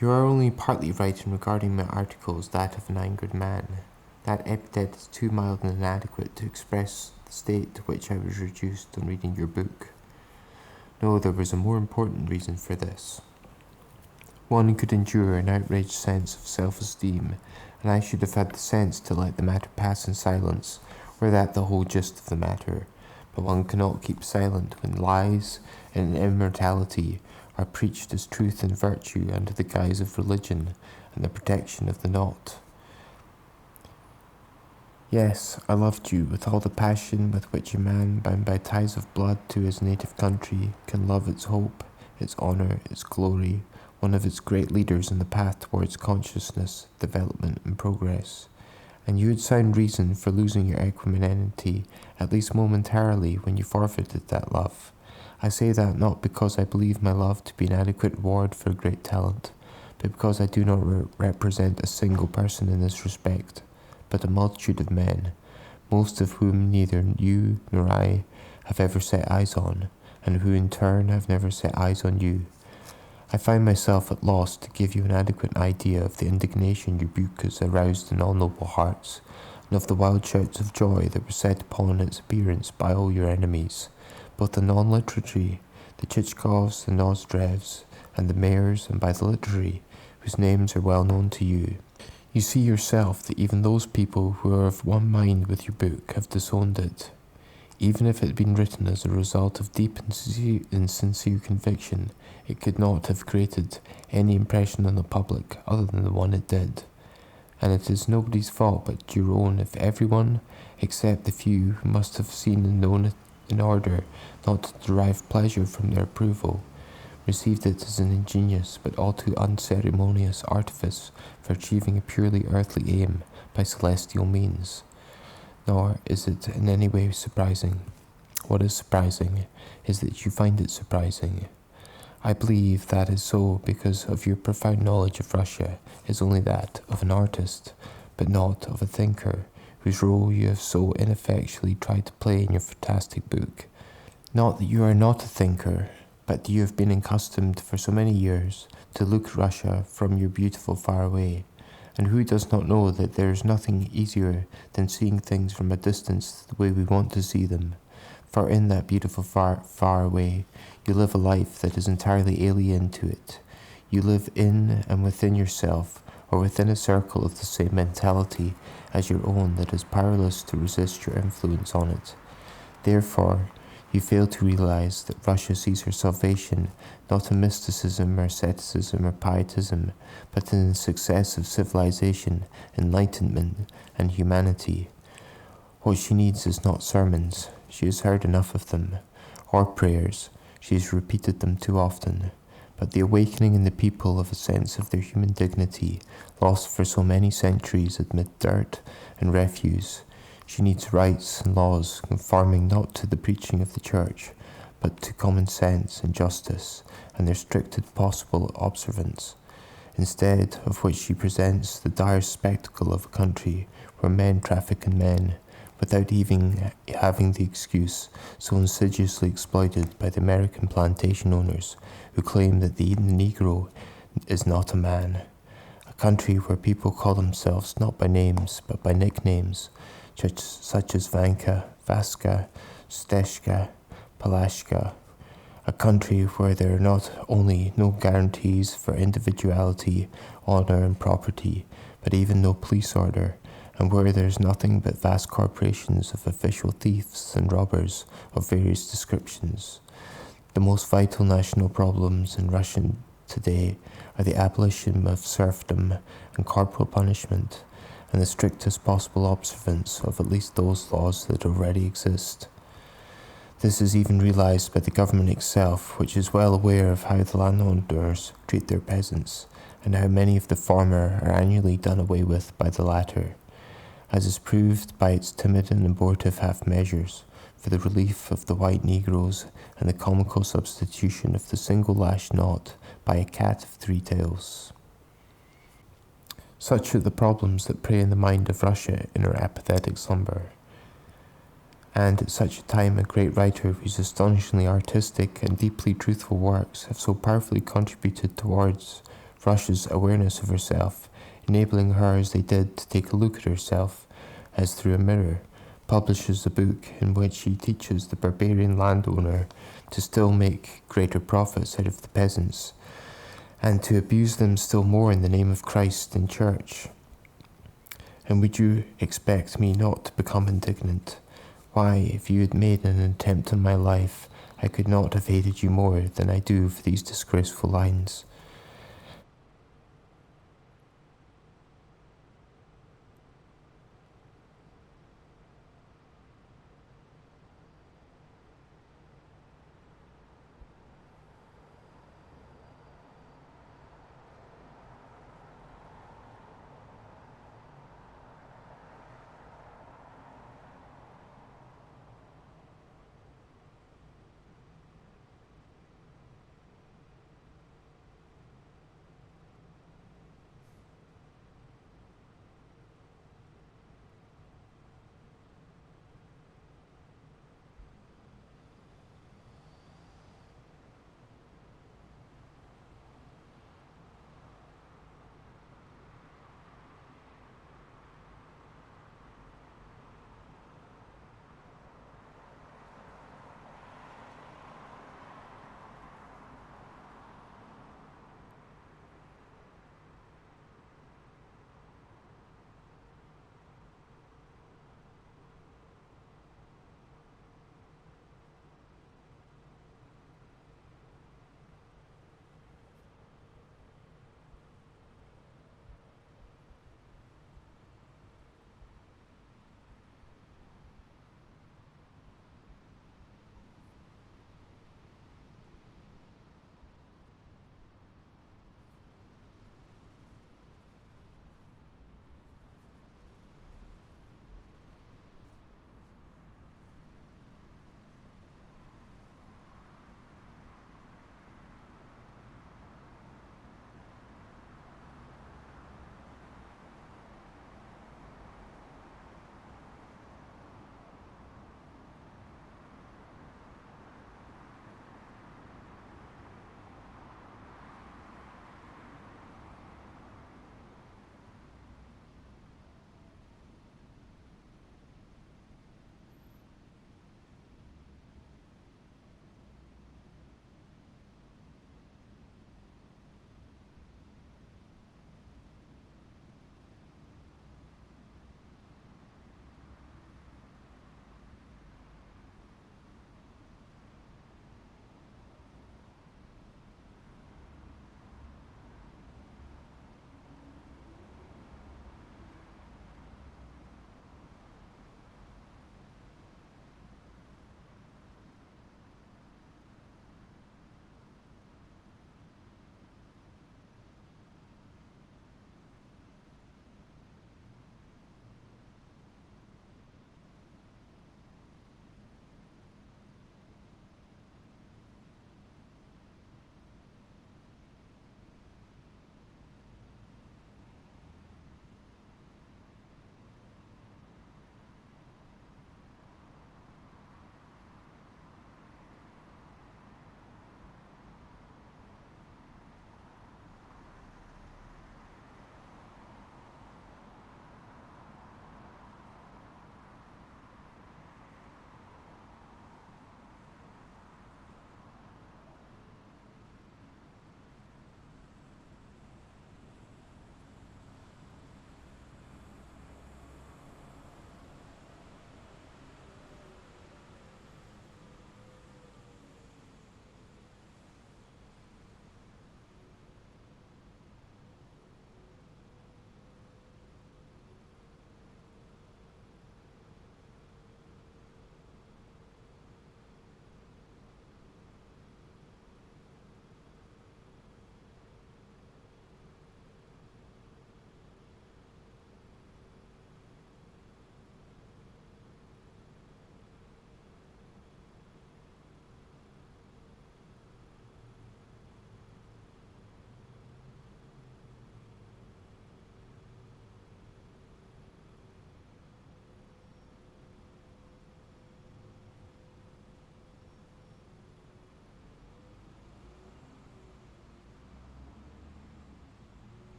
You are only partly right in regarding my article as that of an angered man. That epithet is too mild and inadequate to express the state to which I was reduced on reading your book. No, there was a more important reason for this. One could endure an outraged sense of self-esteem, and I should have had the sense to let the matter pass in silence, were that the whole gist of the matter. But one cannot keep silent when lies and immortality are preached as truth and virtue under the guise of religion and the protection of the not. Yes, I loved you with all the passion with which a man bound by ties of blood to his native country can love its hope, its honour, its glory, one of its great leaders in the path towards consciousness, development and progress. And you had sound reason for losing your equanimity, at least momentarily, when you forfeited that love. I say that not because I believe my love to be an adequate reward for a great talent, but because I do not represent a single person in this respect, but a multitude of men, most of whom neither you nor I have ever set eyes on, and who in turn have never set eyes on you. I find myself at loss to give you an adequate idea of the indignation your book has aroused in all noble hearts, and of the wild shouts of joy that were set upon its appearance by all your enemies, both the non-literary, the Chichkovs, the Nozdrevs, and the mayors, and by the literary, whose names are well known to you. You see yourself that even those people who are of one mind with your book have disowned it. Even if it had been written as a result of deep and sincere conviction, it could not have created any impression on the public other than the one it did. And it is nobody's fault but your own if everyone, except the few who must have seen and known it in order not to derive pleasure from their approval, received it as an ingenious but all too unceremonious artifice for achieving a purely earthly aim by celestial means. Nor is it in any way surprising. What is surprising is that you find it surprising. I believe that is so because of your profound knowledge of Russia is only that of an artist, but not of a thinker, whose role you have so ineffectually tried to play in your fantastic book. Not that you are not a thinker, but that you have been accustomed for so many years to look at Russia from your beautiful far away. And who does not know that there is nothing easier than seeing things from a distance the way we want to see them? For in that beautiful far away, you live a life that is entirely alien to it. You live in and within yourself, or within a circle of the same mentality as your own that is powerless to resist your influence on it. Therefore, you fail to realize that Russia sees her salvation not in mysticism or asceticism or pietism, but in the success of civilization, enlightenment, and humanity. What she needs is not sermons, she has heard enough of them, or prayers, she has repeated them too often, but the awakening in the people of a sense of their human dignity, lost for so many centuries amid dirt and refuse. She needs rights and laws conforming not to the preaching of the Church, but to common sense and justice, and their strictest possible observance, instead of which she presents the dire spectacle of a country where men traffic in men, without even having the excuse so insidiously exploited by the American plantation owners who claim that the Negro is not a man. A country where people call themselves not by names but by nicknames, such as Vanka, Vaska, Steshka, Palashka. A country where there are not only no guarantees for individuality, honor and property, but even no police order, and where there is nothing but vast corporations of official thieves and robbers of various descriptions. The most vital national problems in Russia today are the abolition of serfdom and corporal punishment, and the strictest possible observance of at least those laws that already exist. This is even realized by the government itself, which is well aware of how the landowners treat their peasants, and how many of the former are annually done away with by the latter, as is proved by its timid and abortive half-measures for the relief of the white Negroes and the comical substitution of the single lash knot by a cat of 3 tails. Such are the problems that prey in the mind of Russia in her apathetic slumber. And at such a time a great writer whose astonishingly artistic and deeply truthful works have so powerfully contributed towards Russia's awareness of herself, enabling her as they did to take a look at herself as through a mirror, publishes a book in which he teaches the barbarian landowner to still make greater profits out of the peasants, and to abuse them still more in the name of Christ and church. And would you expect me not to become indignant? Why, if you had made an attempt on my life, I could not have hated you more than I do for these disgraceful lines.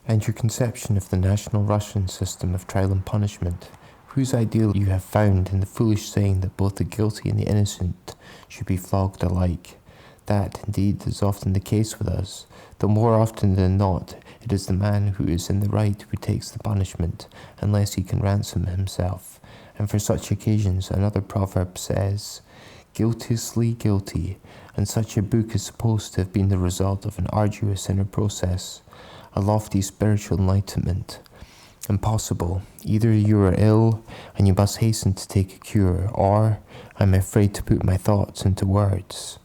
and your conception of the national Russian system of trial and punishment, whose ideal you have found in the foolish saying that both the guilty and the innocent should be flogged alike. That, indeed, is often the case with us, though more often than not, it is the man who is in the right who takes the punishment, unless he can ransom himself. And for such occasions, another proverb says, "Guiltiously guilty," and such a book is supposed to have been the result of an arduous inner process, a lofty spiritual enlightenment. Impossible. Either you are ill, and you must hasten to take a cure, or I am afraid to put my thoughts into words.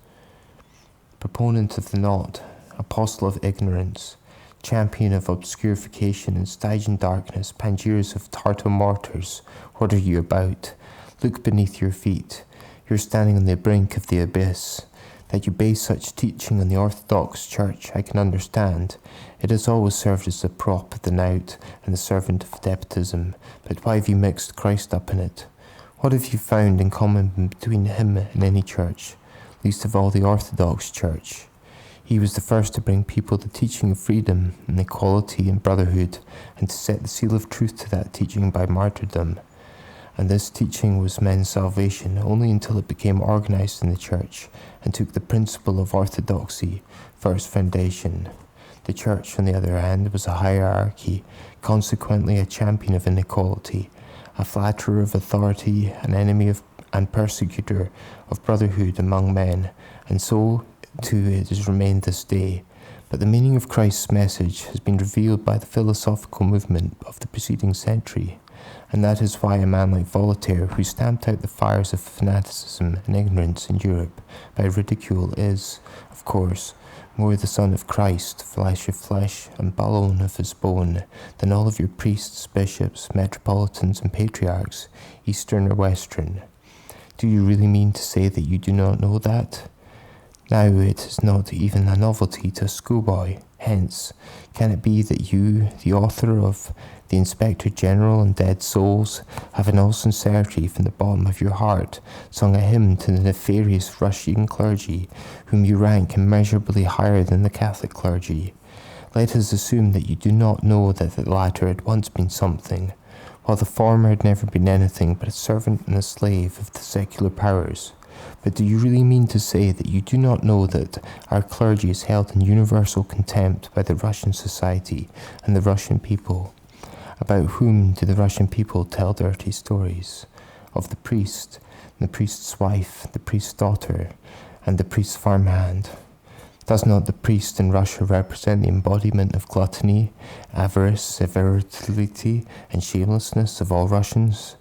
Proponent of the knot, apostle of ignorance, champion of obscurification and Stygian darkness, panegyrics of Tartar martyrs, what are you about? Look beneath your feet. You're standing on the brink of the abyss. That you base such teaching on the Orthodox Church, I can understand. It has always served as the prop of the knout and the servant of despotism, but why have you mixed Christ up in it? What have you found in common between him and any church, least of all the Orthodox Church? He was the first to bring people the teaching of freedom and equality and brotherhood, and to set the seal of truth to that teaching by martyrdom. And this teaching was men's salvation only until it became organized in the church and took the principle of orthodoxy for its foundation. The church, on the other hand, was a hierarchy, consequently a champion of inequality, a flatterer of authority, an enemy of and persecutor of brotherhood among men, and so too it has remained this day. But the meaning of Christ's message has been revealed by the philosophical movement of the preceding century, and that is why a man like Voltaire, who stamped out the fires of fanaticism and ignorance in Europe by ridicule, is, of course, more the son of Christ, flesh of flesh, and bone of his bone, than all of your priests, bishops, metropolitans, and patriarchs, Eastern or Western. Do you really mean to say that you do not know that? Now it is not even a novelty to a schoolboy. Hence, can it be that you, the author of the Inspector General and Dead Souls, have in all sincerity from the bottom of your heart sung a hymn to the nefarious Russian clergy, whom you rank immeasurably higher than the Catholic clergy? Let us assume that you do not know that the latter had once been something, while the former had never been anything but a servant and a slave of the secular powers. But do you really mean to say that you do not know that our clergy is held in universal contempt by the Russian society and the Russian people? About whom do the Russian people tell dirty stories? Of the priest, and the priest's wife, the priest's daughter, and the priest's farmhand. Does not the priest in Russia represent the embodiment of gluttony, avarice, severity, and shamelessness of all Russians?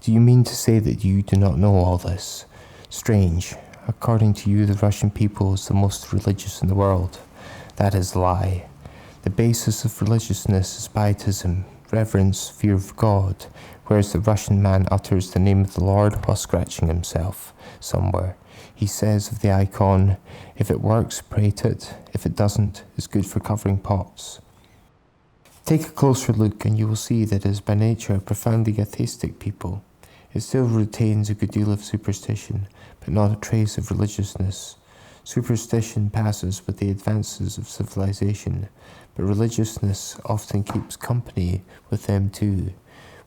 Do you mean to say that you do not know all this? Strange. According to you, the Russian people is the most religious in the world. That is a lie. The basis of religiousness is pietism, reverence, fear of God, whereas the Russian man utters the name of the Lord while scratching himself somewhere. He says of the icon, if it works, pray to it. If it doesn't, it's good for covering pots. Take a closer look and you will see that it is by nature a profoundly atheistic people. It still retains a good deal of superstition, but not a trace of religiousness. Superstition passes with the advances of civilization, but religiousness often keeps company with them too.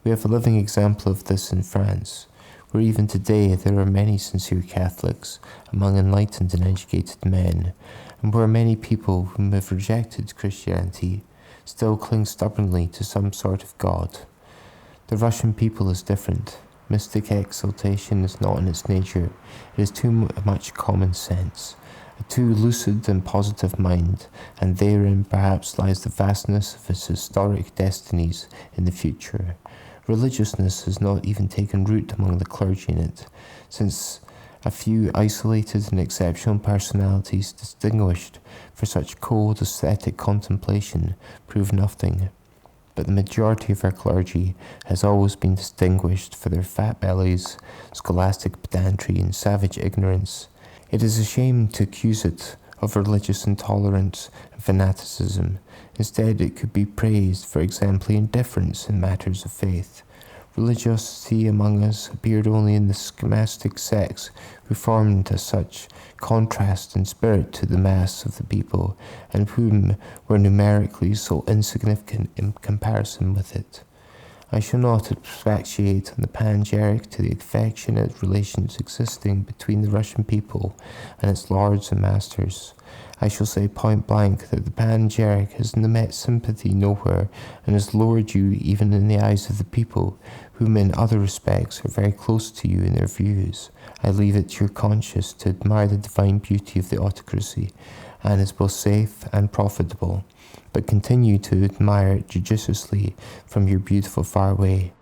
We have a living example of this in France, where even today there are many sincere Catholics among enlightened and educated men, and where many people whom have rejected Christianity still cling stubbornly to some sort of God. The Russian people is different. Mystic exaltation is not in its nature. It is too much common sense, a too lucid and positive mind, and therein perhaps lies the vastness of its historic destinies in the future. Religiousness has not even taken root among the clergy in it, since a few isolated and exceptional personalities distinguished for such cold aesthetic contemplation prove nothing. But the majority of our clergy has always been distinguished for their fat bellies, scholastic pedantry, and savage ignorance. It is a shame to accuse it of religious intolerance and fanaticism. Instead, it could be praised for exemplary indifference in matters of faith. Religiosity among us appeared only in the scholastic sects, who formed a such contrast in spirit to the mass of the people, and whom were numerically so insignificant in comparison with it. I shall not expatiate on the panegyric to the affectionate relations existing between the Russian people and its lords and masters. I shall say point blank that the panegyric has met sympathy nowhere, and has lowered you even in the eyes of the people, whom in other respects are very close to you in their views. I leave it to your conscience to admire the divine beauty of the autocracy, and is both safe and profitable, but continue to admire it judiciously from your beautiful far away.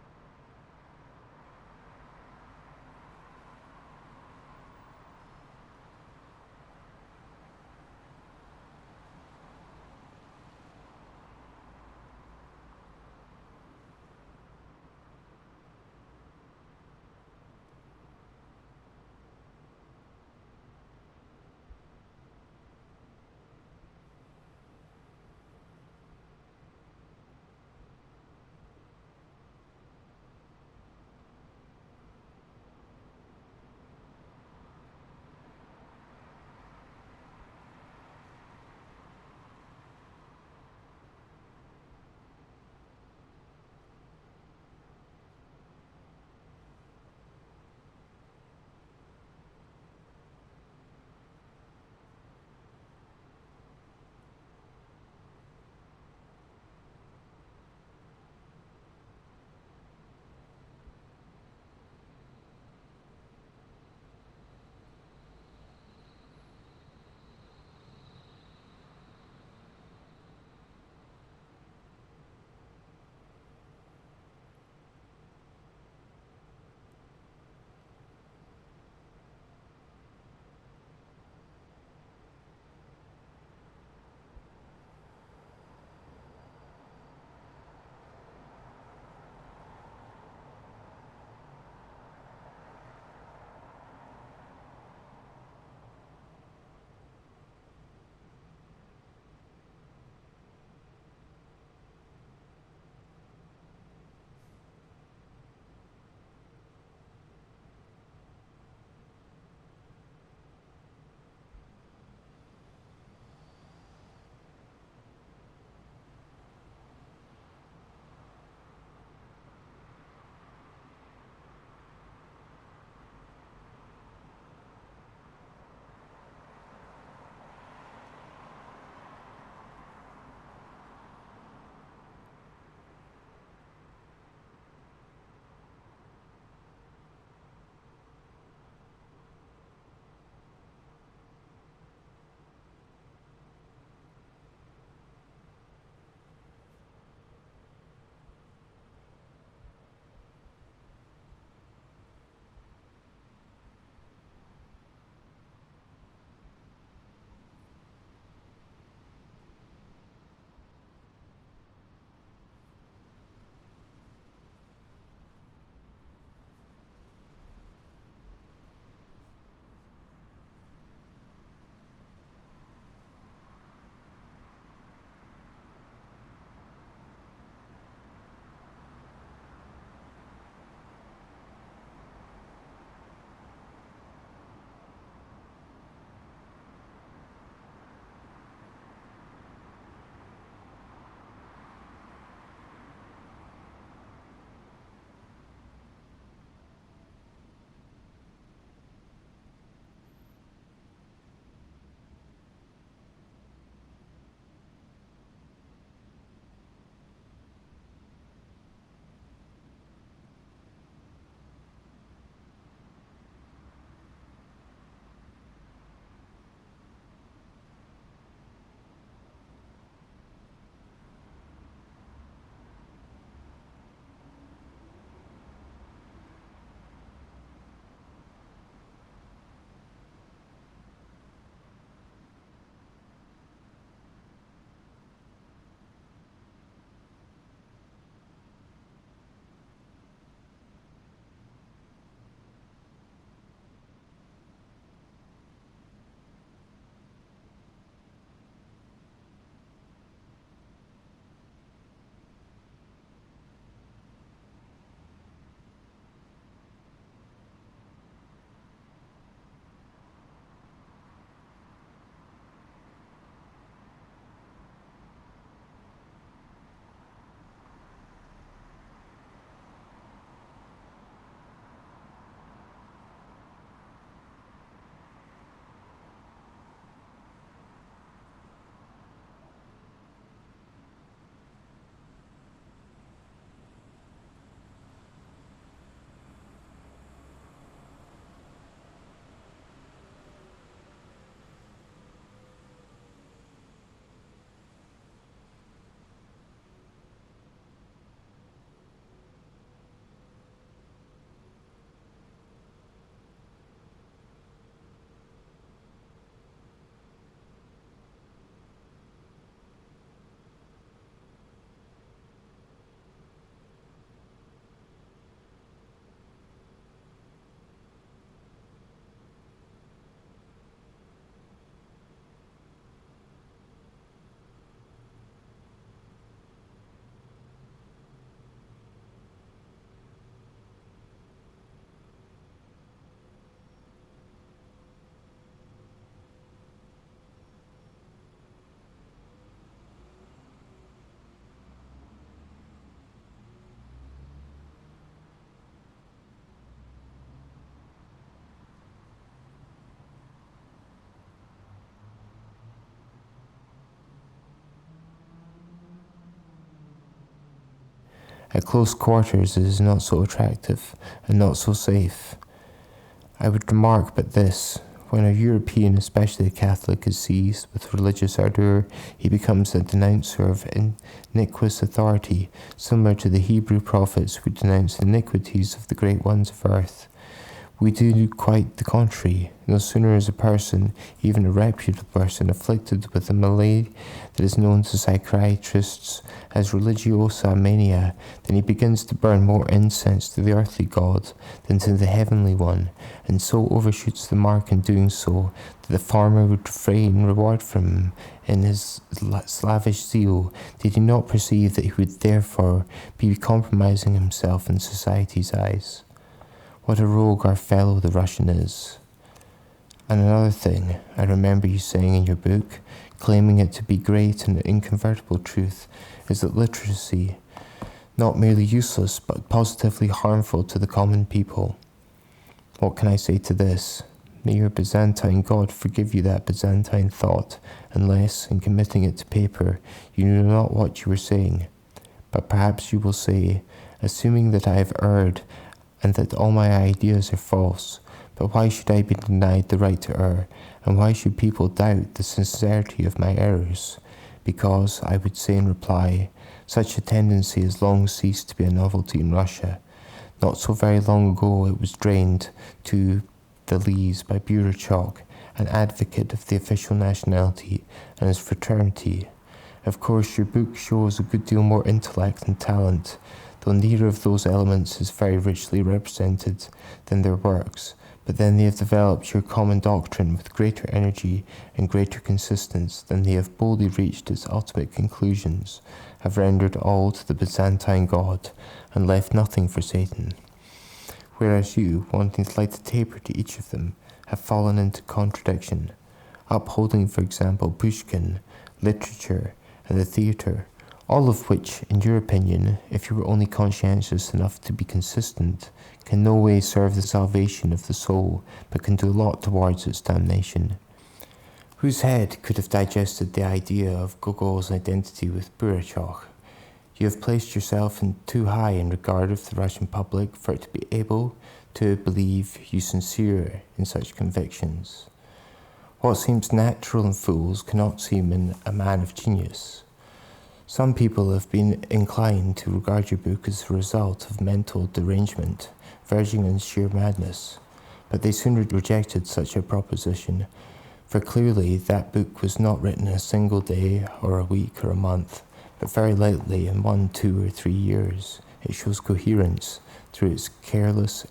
At close quarters it is not so attractive and not so safe. I would remark but this: when a European, especially a Catholic, is seized with religious ardour, he becomes a denouncer of iniquitous authority, similar to the Hebrew prophets who denounced the iniquities of the great ones of earth. We do quite the contrary. No sooner is a person, even a reputable person, afflicted with a malady that is known to psychiatrists as religiosa mania, than he begins to burn more incense to the earthly God than to the heavenly one, and so overshoots the mark in doing so that the farmer would refrain reward from him in his slavish zeal, did he not perceive that he would therefore be compromising himself in society's eyes. What a rogue our fellow the Russian is. And another thing, I remember you saying in your book, claiming it to be great and incontrovertible truth, is that literacy, not merely useless, but positively harmful to the common people. What can I say to this? May your Byzantine God forgive you that Byzantine thought, unless, in committing it to paper, you knew not what you were saying. But perhaps you will say, assuming that I have erred, and that all my ideas are false, but why should I be denied the right to err, and why should people doubt the sincerity of my errors? Because, I would say in reply, such a tendency has long ceased to be a novelty in Russia. Not so very long ago it was drained to the lees by Mlynczak, an advocate of the official nationality and his fraternity. Of course, your book shows a good deal more intellect and talent, though neither of those elements is very richly represented than their works, but then they have developed your common doctrine with greater energy and greater consistence than they have boldly reached its ultimate conclusions, have rendered all to the Byzantine God, and left nothing for Satan. Whereas you, wanting to light a taper to each of them, have fallen into contradiction, upholding, for example, Pushkin, literature, and the theatre, all of which, in your opinion, if you were only conscientious enough to be consistent, can no way serve the salvation of the soul, but can do a lot towards its damnation. Whose head could have digested the idea of Gogol's identity with Mlynczak? You have placed yourself in too high in regard of the Russian public for it to be able to believe you sincere in such convictions. What seems natural in fools cannot seem in a man of genius. Some people have been inclined to regard your book as the result of mental derangement, verging on sheer madness, but they soon rejected such a proposition, for clearly that book was not written in a single day or a week or a month, but very lately in 1, 2, or 3 years. It shows coherence. Through its careless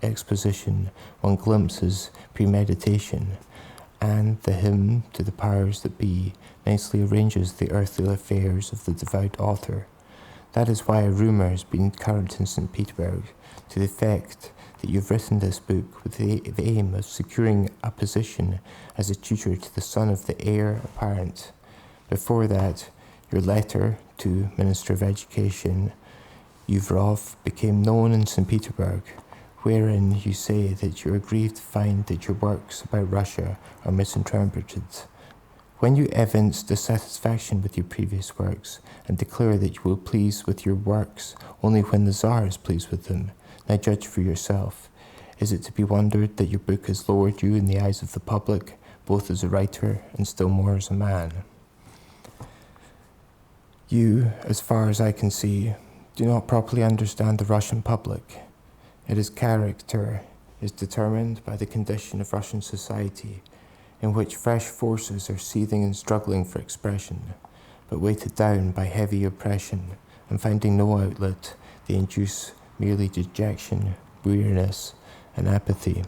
exposition, one glimpses premeditation, and the hymn to the powers that be nicely arranges the earthly affairs of the devout author. That is why a rumour has been current in St. Petersburg to the effect that you've written this book with the aim of securing a position as a tutor to the son of the heir apparent. Before that, your letter to Minister of Education, Yuvrov, became known in St. Petersburg, wherein you say that you are grieved to find that your works about Russia are misinterpreted. When you evince dissatisfaction with your previous works and declare that you will please with your works only when the Tsar is pleased with them, now judge for yourself. Is it to be wondered that your book has lowered you in the eyes of the public, both as a writer and still more as a man? You, as far as I can see, do not properly understand the Russian public. Its character is determined by the condition of Russian society, in which fresh forces are seething and struggling for expression, but weighted down by heavy oppression, and finding no outlet, they induce merely dejection, weariness, and apathy.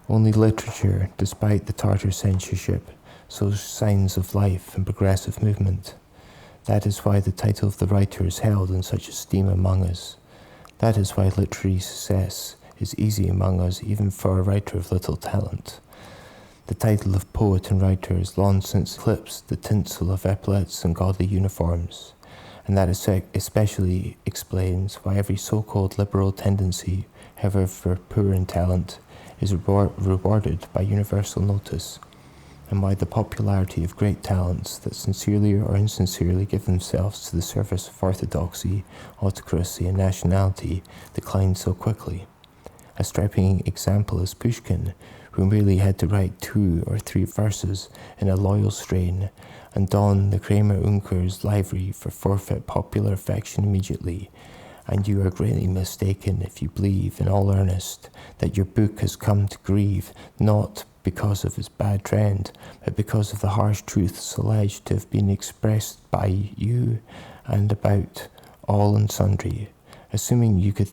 Only literature, despite the Tartar censorship, shows signs of life and progressive movement. That is why the title of the writer is held in such esteem among us. That is why literary success is easy among us, even for a writer of little talent. The title of poet and writer has long since eclipsed the tinsel of epaulets and godly uniforms, and that especially explains why every so-called liberal tendency, however poor in talent, is rewarded by universal notice, and by the popularity of great talents that sincerely or insincerely give themselves to the service of orthodoxy, autocracy, and nationality decline so quickly. A striking example is Pushkin, who merely had to write 2 or 3 verses in a loyal strain and don the Kramer Unker's livery for forfeit popular affection immediately. And you are greatly mistaken if you believe in all earnest that your book has come to grieve not because of its bad trend, but because of the harsh truths alleged to have been expressed by you and about all and sundry. Assuming you could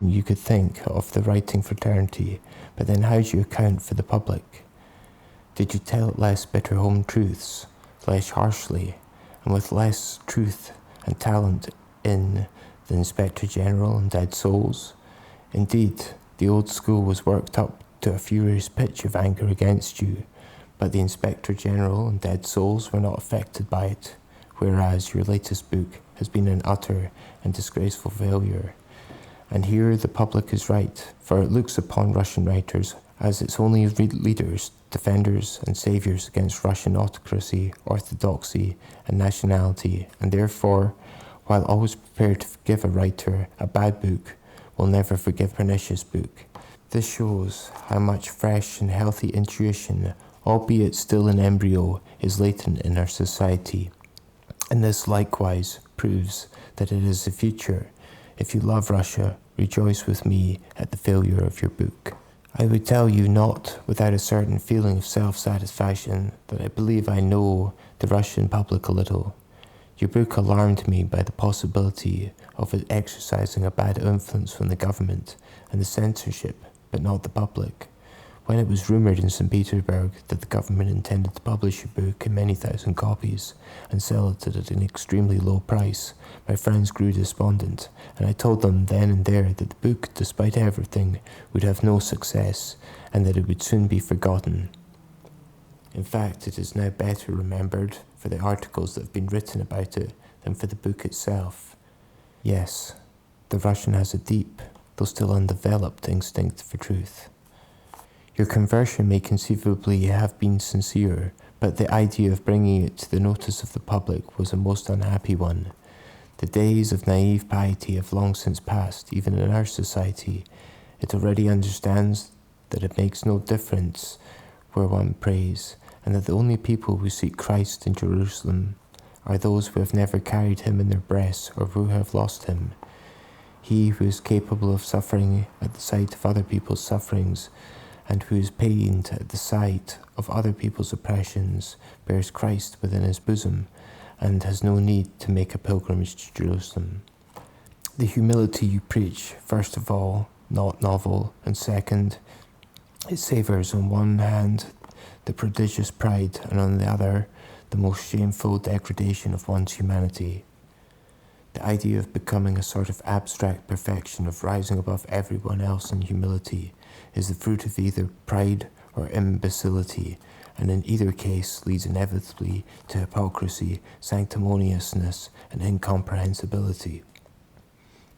You could think of the writing fraternity, but then how do you account for the public? Did you tell it less bitter home truths, less harshly, and with less truth and talent in the Inspector General and Dead Souls? Indeed, the old school was worked up to a furious pitch of anger against you, but the Inspector General and Dead Souls were not affected by it, whereas your latest book has been an utter and disgraceful failure. And here the public is right, for it looks upon Russian writers as its only leaders, defenders and saviours against Russian autocracy, orthodoxy and nationality, and therefore, while always prepared to forgive a writer a bad book, will never forgive a pernicious book. This shows how much fresh and healthy intuition, albeit still in embryo, is latent in our society. And this likewise proves that it is the future. If you love Russia, rejoice with me at the failure of your book. I would tell you not without a certain feeling of self-satisfaction that I believe I know the Russian public a little. Your book alarmed me by the possibility of it exercising a bad influence from the government and the censorship, but not the public. When it was rumoured in St. Petersburg that the government intended to publish your book in many thousand copies and sell it at an extremely low price, my friends grew despondent, and I told them then and there that the book, despite everything, would have no success, and that it would soon be forgotten. In fact, it is now better remembered for the articles that have been written about it than for the book itself. Yes, the Russian has a deep, though still undeveloped, instinct for truth. Your conversion may conceivably have been sincere, but the idea of bringing it to the notice of the public was a most unhappy one. The days of naive piety have long since passed, even in our society. It already understands that it makes no difference where one prays, and that the only people who seek Christ in Jerusalem are those who have never carried him in their breasts or who have lost him. He who is capable of suffering at the sight of other people's sufferings, and who is pained at the sight of other people's oppressions, bears Christ within his bosom, and has no need to make a pilgrimage to Jerusalem. The humility you preach, first of all, not novel, and second, it savours on one hand the prodigious pride, and on the other, the most shameful degradation of one's humanity. The idea of becoming a sort of abstract perfection, of rising above everyone else in humility, is the fruit of either pride or imbecility, and in either case leads inevitably to hypocrisy, sanctimoniousness, and incomprehensibility.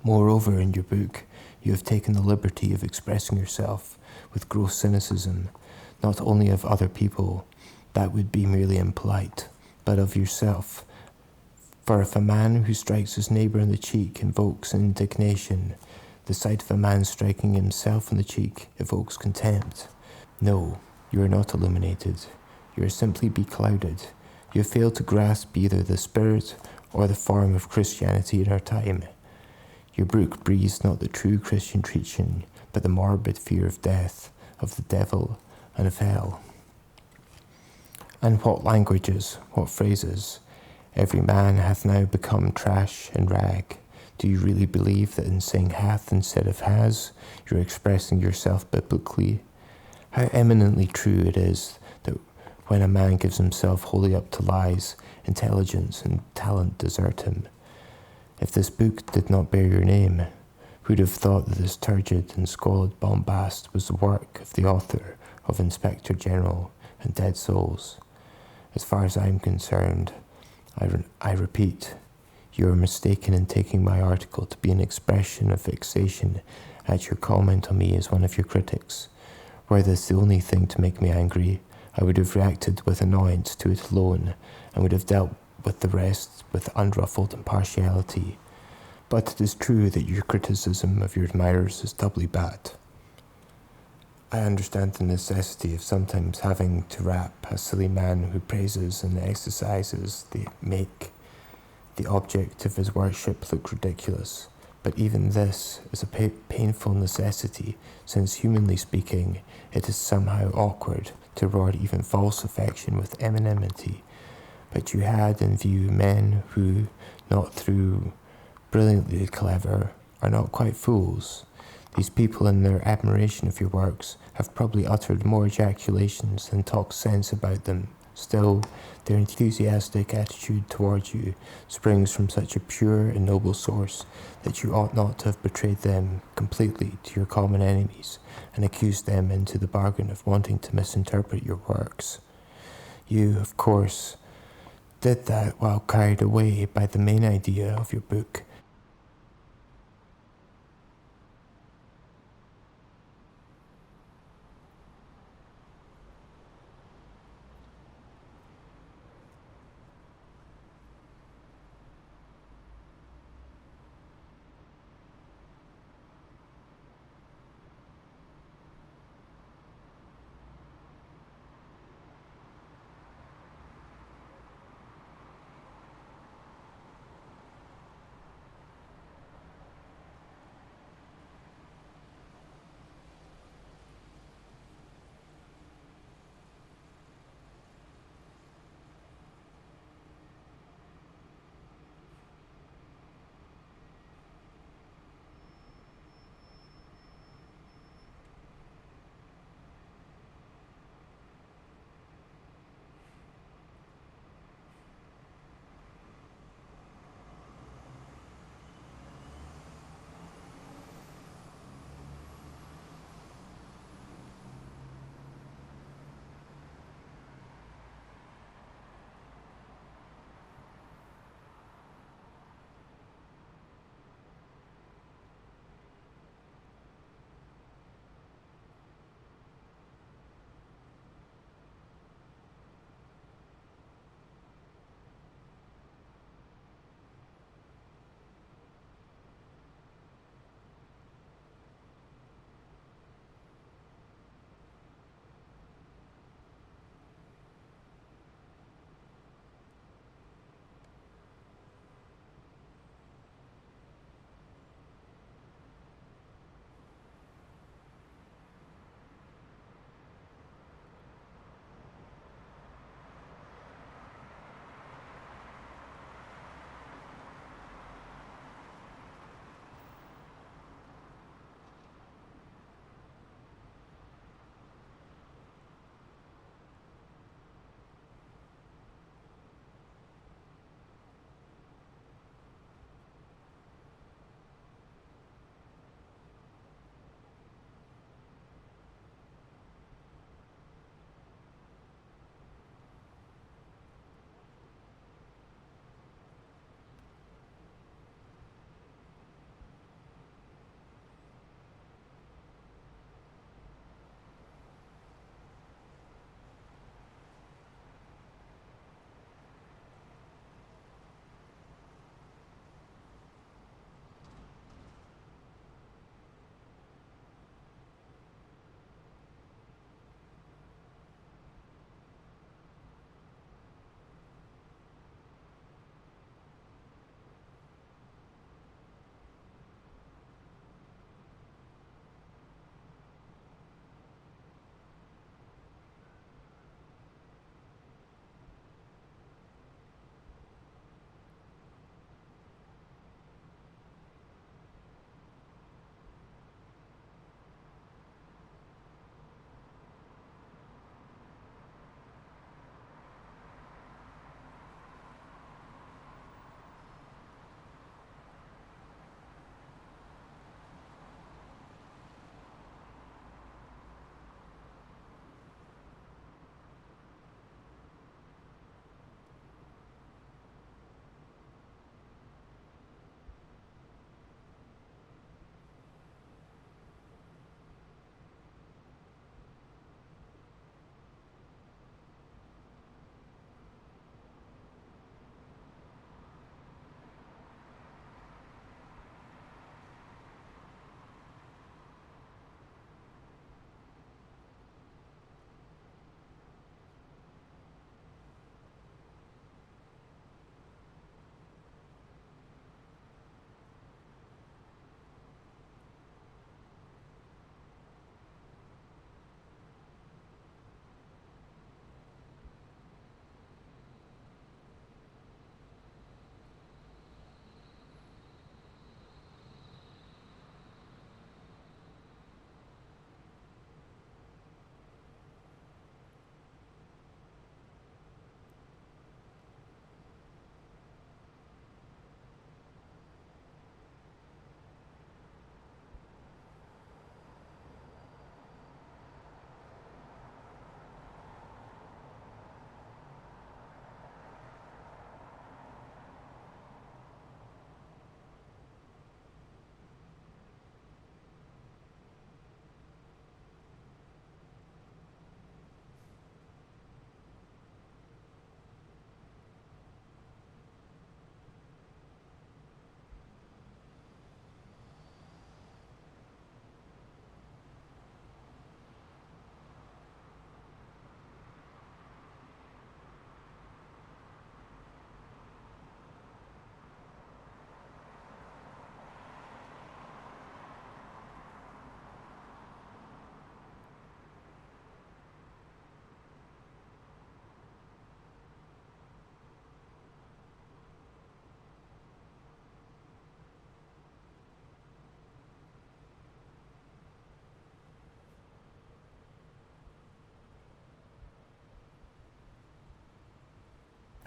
Moreover, in your book, you have taken the liberty of expressing yourself with gross cynicism, not only of other people, that would be merely impolite, but of yourself. For if a man who strikes his neighbour on the cheek invokes indignation, the sight of a man striking himself on the cheek evokes contempt. No, you are not illuminated. You are simply beclouded. You have failed to grasp either the spirit or the form of Christianity in our time. Your book breathes not the true Christian teaching, but the morbid fear of death, of the devil, and of hell. And what languages, what phrases! Every man hath now become trash and rag. Do you really believe that in saying hath instead of has, you're expressing yourself biblically? How eminently true it is that when a man gives himself wholly up to lies, intelligence and talent desert him. If this book did not bear your name, who'd have thought that this turgid and squalid bombast was the work of the author of Inspector General and Dead Souls? As far as I am concerned, I repeat, you are mistaken in taking my article to be an expression of vexation at your comment on me as one of your critics. Were this the only thing to make me angry, I would have reacted with annoyance to it alone, and would have dealt with the rest with unruffled impartiality. But it is true that your criticism of your admirers is doubly bad. I understand the necessity of sometimes having to rap a silly man who praises and exercises make the object of his worship look ridiculous, but even this is a painful necessity, since humanly speaking, it is somehow awkward to reward even false affection with equanimity. But you had in view men who, not through brilliantly clever, are not quite fools. These people, in their admiration of your works, have probably uttered more ejaculations than talked sense about them. Still, their enthusiastic attitude towards you springs from such a pure and noble source that you ought not to have betrayed them completely to your common enemies and accused them into the bargain of wanting to misinterpret your works. You, of course, did that while carried away by the main idea of your book.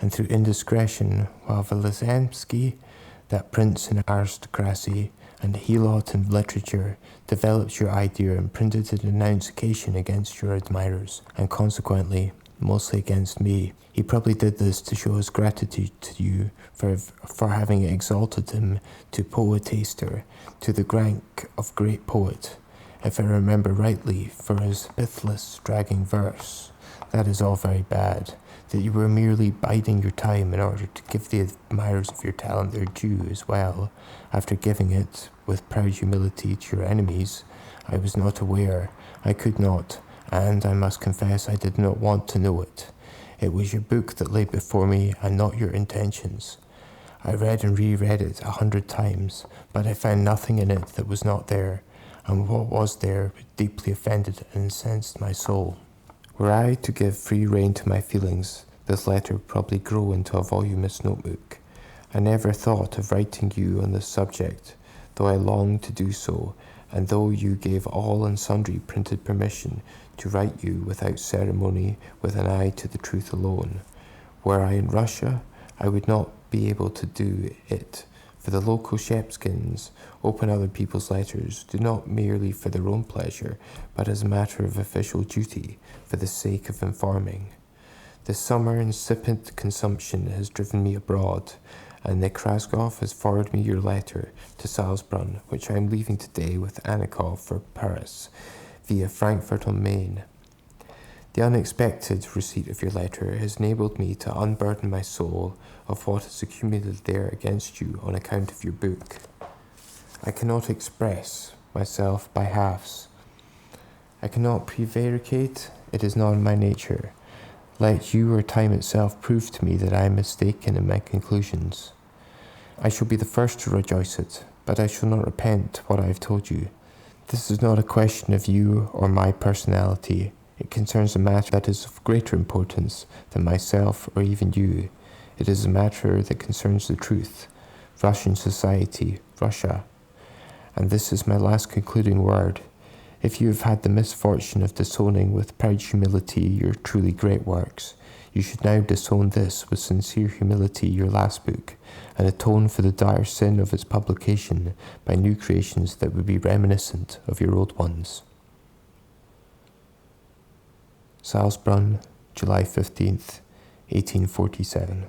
and through indiscretion, while Belinsky, that prince in aristocracy, and Helot in literature, developed your idea and printed a denunciation against your admirers, and consequently, mostly against me. He probably did this to show his gratitude to you for having exalted him to poetaster, to the rank of great poet, if I remember rightly, for his pithless, dragging verse. That is all very bad. That you were merely biding your time in order to give the admirers of your talent their due as well, after giving it, with proud humility, to your enemies, I was not aware, I could not, and I must confess I did not want to know it. It was your book that lay before me, and not your intentions. I read and reread it 100 times, but I found nothing in it that was not there, and what was there deeply offended and incensed my soul. Were I to give free rein to my feelings, this letter would probably grow into a voluminous notebook. I never thought of writing you on this subject, though I longed to do so, and though you gave all and sundry printed permission to write you without ceremony, with an eye to the truth alone. Were I in Russia, I would not be able to do it, for the local Shepskins open other people's letters, do not merely for their own pleasure, but as a matter of official duty, for the sake of informing. The summer insipid consumption has driven me abroad, and Nekrasov has forwarded me your letter to Salzbrunn, which I am leaving today with Annikov for Paris, via Frankfurt on Main. The unexpected receipt of your letter has enabled me to unburden my soul of what has accumulated there against you on account of your book. I cannot express myself by halves. I cannot prevaricate, it is not in my nature. Let you or time itself prove to me that I am mistaken in my conclusions. I shall be the first to rejoice it, but I shall not repent what I have told you. This is not a question of you or my personality. It concerns a matter that is of greater importance than myself or even you. It is a matter that concerns the truth, Russian society, Russia. And this is my last concluding word. If you have had the misfortune of disowning with proud humility your truly great works, you should now disown this with sincere humility your last book, and atone for the dire sin of its publication by new creations that would be reminiscent of your old ones. Salzbrunn, July 15th, 1847.